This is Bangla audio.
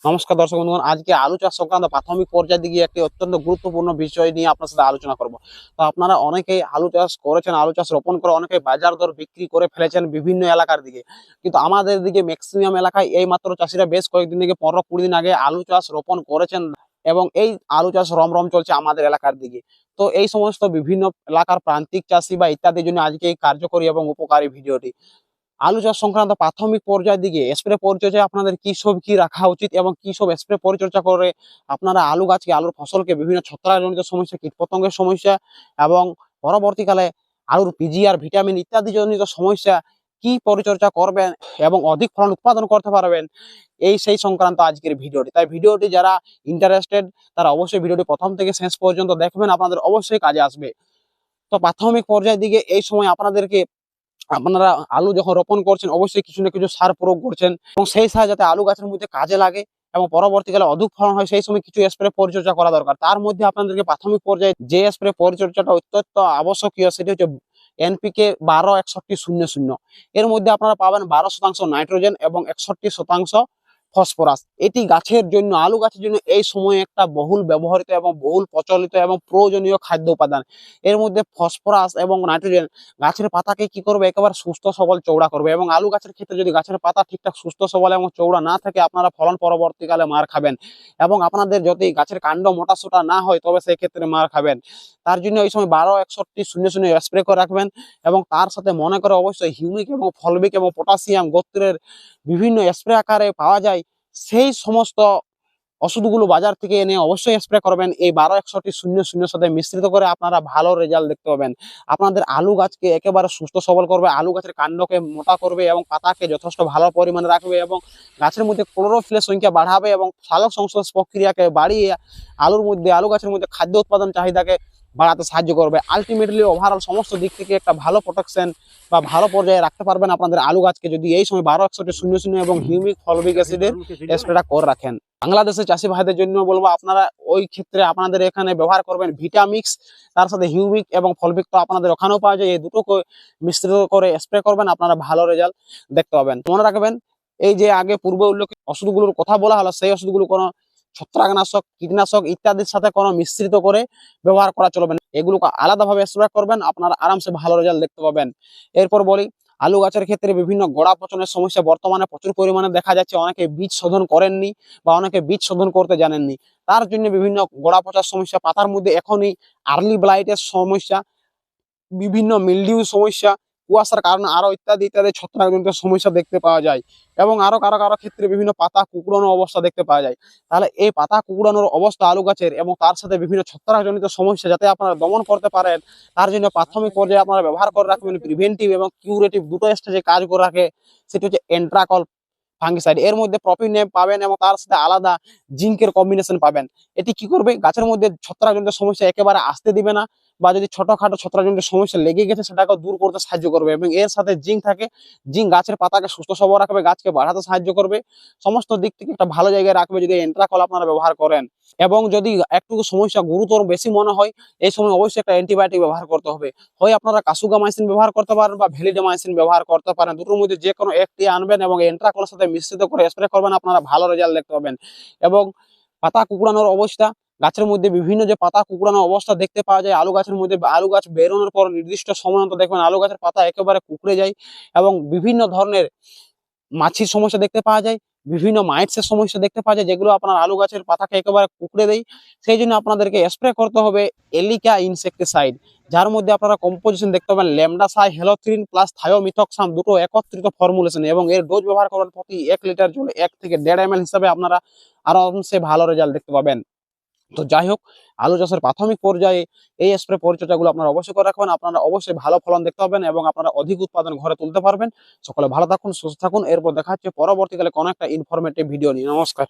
নমস্কার দর্শক বন্ধুগণ, আজকে আলু চাষ সংক্রান্ত প্রাথমিক পর্যায়ে দিকে একটি অত্যন্ত গুরুত্বপূর্ণ বিষয় নিয়ে আপনার সাথে আলোচনা করব। তো আপনারা অনেকেই আলু চাষ করেছেন, আলু চাষ রোপণ করে অনেকেই বাজার দর বিক্রি করে ফেলেছেন বিভিন্ন এলাকার দিকে, কিন্তু আমাদের দিকে ম্যাক্সিমাম এলাকায় এই মাত্র চাষিরা বেশ কয়েকদিন থেকে 15-20 দিন আগে আলু চাষ রোপণ করেছেন এবং এই আলু চাষ রমরম চলছে আমাদের এলাকার দিকে। তো এই সমস্ত বিভিন্ন এলাকার প্রান্তিক চাষি বা ইত্যাদির জন্য আজকে এই কার্যকরী এবং উপকারী ভিডিওটি। আলু চাষ সংক্রান্ত প্রাথমিক পর্যায়ের দিকে স্প্রে পরিচর্যায় আপনাদের কি সব কি রাখা উচিত এবং কি সব স্প্রে পরিচর্যা করে আপনারা আলু গাছকে, আলুর ফসলকে বিভিন্ন ছত্রাকজনিত সমস্যা, কীটপতঙ্গের সমস্যা এবং পরবর্তীকালে আলুর পিজিআর ভিটামিন ইত্যাদি জনিত সমস্যা কি পরিচর্যা করবেন এবং অধিক ফলন উৎপাদন করতে পারবেন, সেই সংক্রান্ত আজকের ভিডিওটি। তাই ভিডিওটি যারা ইন্টারেস্টেড তারা অবশ্যই ভিডিওটি প্রথম থেকে শেষ পর্যন্ত দেখবেন, আপনাদের অবশ্যই কাজে আসবে। তো প্রাথমিক পর্যায়ের দিকে এই সময় আপনারা আলু যখন রোপণ করছেন অবশ্যই কিছু না কিছু সার প্রয়োগ করছেন এবং সেই সার যাতে আলু গাছের মধ্যে কাজে লাগে এবং পরবর্তীকালে অধিক ফলন হয়, সেই সময় কিছু স্প্রে পরিচর্যা করা দরকার। তার মধ্যে আপনাদেরকে প্রাথমিক পর্যায়ে যে স্প্রে পরিচর্যাটা অত্যন্ত আবশ্যকীয় সেটি হচ্ছে এনপিকে 12-61-00। এর মধ্যে আপনারা পাবেন 12% নাইট্রোজেন এবং 61% ফসফরাস। এটি গাছের জন্য, আলু গাছের জন্য এই সময়ে একটা বহুল ব্যবহৃত এবং বহুল প্রচলিত এবং প্রয়োজনীয় খাদ্য উপাদান। এর মধ্যে ফসফরাস এবং নাইট্রোজেন গাছের পাতাকে কি করবে, একেবারে সুস্থ সবল চৌড়া করবে। এবং আলু গাছের ক্ষেত্রে যদি গাছের পাতা ঠিকঠাক সুস্থ সবল এবং চৌড়া না থাকে, আপনারা ফলন পরবর্তীকালে মার খাবেন এবং আপনাদের যদি গাছের কাণ্ড মোটা সোটা না হয় তবে সেই ক্ষেত্রে মার খাবেন। তার জন্য এই সময় 12-61-00 স্প্রে করে রাখবেন এবং তার সাথে মনে করে অবশ্যই হিউমিক এবং ফলবিক এবং পটাশিয়াম গোত্রের বিভিন্ন স্প্রে আকারে পাওয়া যায়, সেই সমস্ত ওষুধগুলো বাজার থেকে এনে অবশ্যই স্প্রে করবেন। এই 12-61-00 সাথে মিশ্রিত করে আপনারা ভালো রেজাল্ট দেখতে পাবেন। আপনাদের আলু গাছকে একেবারে সুস্থ সবল করবে, আলু গাছের কাণ্ডকে মোটা করবে এবং পাতাকে যথেষ্ট ভালো পরিমাণে রাখবে এবং গাছের মধ্যে ক্লোরোফিলের সংখ্যা বাড়াবে এবং সালোক সংশ্লেষ প্রক্রিয়াকে বাড়িয়ে আলু গাছের মধ্যে খাদ্য উৎপাদন চাহিদাকে বাড়াতে সাহায্য করবে। আলটিমেটলি ওভারঅল সমস্ত দিক থেকে একটা ভালো প্রোটেকশন বা ভালো পর্যায়ে রাখতে পারবেন আপনাদের আলু গাছকে যদি এই সময় 12-61-00 এবং হিউমিক ফলবিক অ্যাসিডের স্প্রেটা করে রাখেন। বাংলাদেশের চাষি ভাইদের জন্য বলবো, আপনারা ওই ক্ষেত্রে আপনাদের এখানে ব্যবহার করবেন ভিটামিক্স, তার সাথে হিউমিক এবং ফলবিক তো আপনাদের ওখানেও পাওয়া যায়। এই দুটো মিশ্রিত করে স্প্রে করবেন, আপনারা ভালো রেজাল্ট দেখতে পাবেন। মনে রাখবেন, এই যে আগে পূর্বে উল্লেখিত ওষুধগুলোর কথা বলা হলো, সেই ওষুধগুলো কোনো ছত্রাকনাশক, কীটনাশক ইত্যাদির সাথে কোনো মিশ্রিত করে ব্যবহার করা চলবে না। এগুলোকে আলাদাভাবে স্প্রে করবেন, আপনারা আরামসে ভালো রেজাল্ট দেখতে পাবেন। এরপর বলি, আলু গাছের ক্ষেত্রে বিভিন্ন গোড়া পচনের সমস্যা বর্তমানে প্রচুর পরিমাণে দেখা যাচ্ছে। অনেকে বীজ শোধন করেননি বা অনেকে বীজ শোধন করতে জানেননি, তার জন্য বিভিন্ন গোড়া পচার সমস্যা, পাতার মধ্যে এখনই আর্লি ব্লাইটের সমস্যা, বিভিন্ন মিলডিউ সমস্যা, কুয়াশার কারণে আরো ইত্যাদি ইত্যাদি ছত্রাকজনিত সমস্যা দেখতে পাওয়া যায় এবং আরো কারো কারো ক্ষেত্রে বিভিন্ন পাতা কুকড়ানো অবস্থা দেখতে পাওয়া যায়। তাহলে এই পাতা কুকড়ানোর অবস্থা আলু গাছের এবং তার সাথে বিভিন্ন ছত্রাকজনিত সমস্যা যাতে আপনারা দমন করতে পারেন, তার জন্য প্রাথমিক পর্যায়ে আপনারা ব্যবহার করে রাখবেন প্রিভেন্টিভ এবং কিউরেটিভ দুটো স্টেজে কাজ করে রাখে, সেটি হচ্ছে এন্ট্রাকল ফাঙ্গিসাইড। এর মধ্যে প্রপিনেম পাবেন এবং তার সাথে আলাদা জিঙ্কের কম্বিনেশন পাবেন। এটি কি করবে, গাছের মধ্যে ছত্রাকজনিত সমস্যা একেবারে আসতে দিবে না, বা যদি ছোটখাটো ছত্রাকজনিত সমস্যা লেগে গেছে সেটাকে দূর করতে সাহায্য করবে। এবং এর সাথে জিঙ্ক থাকে, জিঙ্ক গাছের পাতাকে সুস্থ সবল রাখবে, গাছকে বাড়াতে সাহায্য করবে, সমস্ত দিক থেকে একটা ভালো জায়গায় রাখবে যদি এন্ট্রাকল আপনারা ব্যবহার করেন। এবং যদি একটু সমস্যা গুরুতর বেশি মনে হয়, এই সময় অবশ্যই একটা অ্যান্টিবায়োটিক ব্যবহার করতে হবে। হয় আপনারা কাসুগামাইসিন ব্যবহার করতে পারেন বা ভ্যালিডামাইসিন ব্যবহার করতে পারেন, দুটোর মধ্যে যে কোনো একটি আনবেন এবং এন্ট্রাকলের সাথে মিশ্রিত করে স্প্রে করবেন, আপনারা ভালো রেজাল্ট দেখতে পাবেন। এবং পাতা কুকড়ানোর অবস্থা, গাছের মধ্যে বিভিন্ন যে পাতা কুকড়ানোর অবস্থা দেখতে পাওয়া যায় আলু গাছের মধ্যে, আলু গাছ বেরোনোর পর নির্দিষ্ট সময় অন্তর দেখবেন আলু গাছের পাতা একেবারে কুকড়ে যায় এবং বিভিন্ন ধরনের মাছির সমস্যা দেখতে পাওয়া যায়, বিভিন্ন মাইটসের সমস্যা দেখতে পাওয়া যায়, যেগুলো আপনার আলু গাছের পাতাকে একেবারে কুকড়ে দেয়। সেই জন্য আপনাদেরকে স্প্রে করতে হবে এলিকা ইনসেক্টিসাইড, যার মধ্যে আপনারা কম্পোজিশন দেখতে পাবেন ল্যামডাসাই হেলোথ্রিন প্লাস থায়োমিথক্সাম, দুটো একত্রিত ফর্মুলেশন, এবং এর ডোজ ব্যবহার করবেন প্রতি 1 লিটার জলে 1 থেকে 1.5 ml হিসাবে, আপনারা আরামসে ভালো রেজাল্ট দেখতে পাবেন। তো যাই হোক, আলু চাষের প্রাথমিক পর্যায়ে এই স্প্রে পরিচর্যাগুলো আপনারা অবশ্যই করে রাখবেন, আপনারা অবশ্যই ভালো ফলন দেখতে পাবেন এবং আপনারা অধিক উৎপাদন ঘরে তুলতে পারবেন। সকলে ভালো থাকুন, সুস্থ থাকুন। এরপর দেখা হচ্ছে পরবর্তীকালে কোনো একটা ইনফরমেটিভ ভিডিও নিয়ে। নমস্কার।